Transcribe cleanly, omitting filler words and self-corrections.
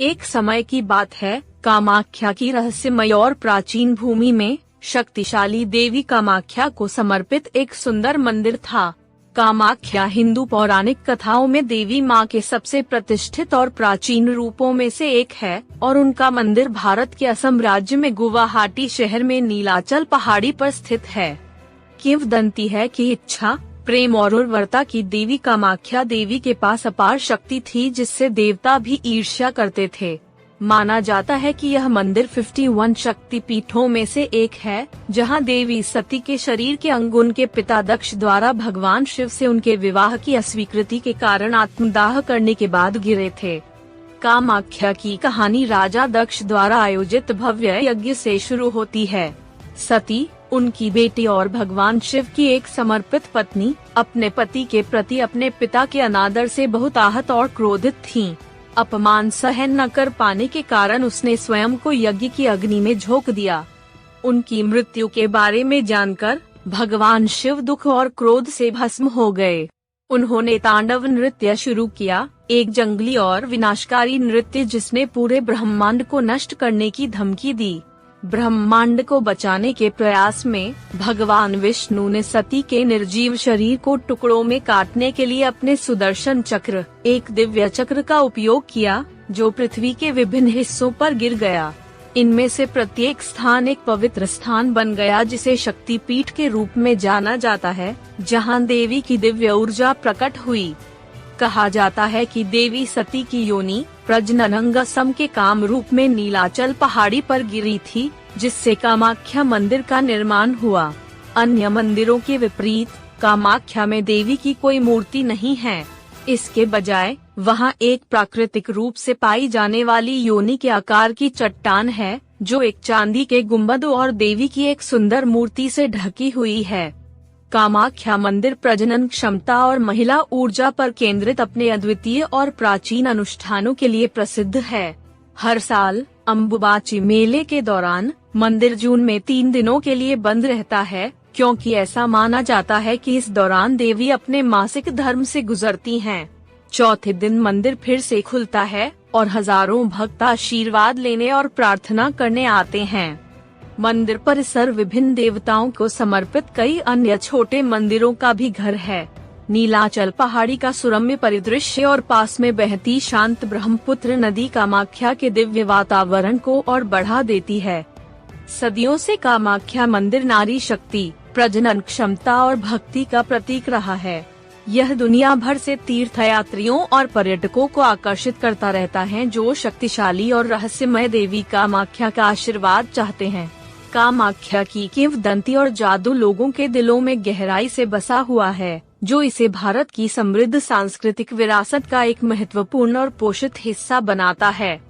एक समय की बात है, कामाख्या की रहस्यमय और प्राचीन भूमि में शक्तिशाली देवी कामाख्या को समर्पित एक सुंदर मंदिर था। कामाख्या हिंदू पौराणिक कथाओं में देवी माँ के सबसे प्रतिष्ठित और प्राचीन रूपों में से एक है और उनका मंदिर भारत के असम राज्य में गुवाहाटी शहर में नीलाचल पहाड़ी पर स्थित है। किंवदंती है कि इच्छा, प्रेम और उर्वरता की देवी कामाख्या देवी के पास अपार शक्ति थी, जिससे देवता भी ईर्ष्या करते थे। माना जाता है कि यह मंदिर 51 शक्तिपीठों में से एक है, जहां देवी सती के शरीर के अंग उनके पिता दक्ष द्वारा भगवान शिव से उनके विवाह की अस्वीकृति के कारण आत्मदाह करने के बाद गिरे थे। कामाख्या की कहानी राजा दक्ष द्वारा आयोजित भव्य यज्ञ से शुरू होती है। सती, उनकी बेटी और भगवान शिव की एक समर्पित पत्नी, अपने पति के प्रति अपने पिता के अनादर से बहुत आहत और क्रोधित थीं। अपमान सहन न कर पाने के कारण उसने स्वयं को यज्ञ की अग्नि में झोंक दिया। उनकी मृत्यु के बारे में जानकर भगवान शिव दुख और क्रोध से भस्म हो गए। उन्होंने तांडव नृत्य शुरू किया, एक जंगली और विनाशकारी नृत्य जिसने पूरे ब्रह्मांड को नष्ट करने की धमकी दी। ब्रह्मांड को बचाने के प्रयास में भगवान विष्णु ने सती के निर्जीव शरीर को टुकड़ों में काटने के लिए अपने सुदर्शन चक्र, एक दिव्य चक्र का उपयोग किया, जो पृथ्वी के विभिन्न हिस्सों पर गिर गया। इनमें से प्रत्येक स्थान एक पवित्र स्थान बन गया, जिसे शक्तिपीठ के रूप में जाना जाता है, जहां देवी की दिव्य ऊर्जा प्रकट हुई। कहा जाता है कि देवी सती की योनि प्रजनन अंग असम के काम रूप में नीलाचल पहाड़ी पर गिरी थी, जिससे कामाख्या मंदिर का निर्माण हुआ। अन्य मंदिरों के विपरीत कामाख्या में देवी की कोई मूर्ति नहीं है। इसके बजाय वहां एक प्राकृतिक रूप से पाई जाने वाली योनि के आकार की चट्टान है, जो एक चांदी के गुंबद और देवी की एक सुंदर मूर्ति से ढकी हुई है। कामाख्या मंदिर प्रजनन क्षमता और महिला ऊर्जा पर केंद्रित अपने अद्वितीय और प्राचीन अनुष्ठानों के लिए प्रसिद्ध है। हर साल अम्बुबाची मेले के दौरान मंदिर जून में 3 दिनों के लिए बंद रहता है, क्योंकि ऐसा माना जाता है कि इस दौरान देवी अपने मासिक धर्म से गुजरती हैं। चौथे दिन मंदिर फिर से खुलता है और हजारों भक्त आशीर्वाद लेने और प्रार्थना करने आते हैं। मंदिर परिसर विभिन्न देवताओं को समर्पित कई अन्य छोटे मंदिरों का भी घर है। नीलाचल पहाड़ी का सुरम्य परिदृश्य और पास में बहती शांत ब्रह्मपुत्र नदी कामाख्या के दिव्य वातावरण को और बढ़ा देती है। सदियों से कामाख्या मंदिर नारी शक्ति, प्रजनन क्षमता और भक्ति का प्रतीक रहा है। यह दुनिया भर से तीर्थयात्रियों और पर्यटकों को आकर्षित करता रहता है, जो शक्तिशाली और रहस्यमय देवी कामाख्या का आशीर्वाद चाहते हैं। कामाख्या की किंवदंती और जादू लोगों के दिलों में गहराई से बसा हुआ है, जो इसे भारत की समृद्ध सांस्कृतिक विरासत का एक महत्वपूर्ण और पोषित हिस्सा बनाता है।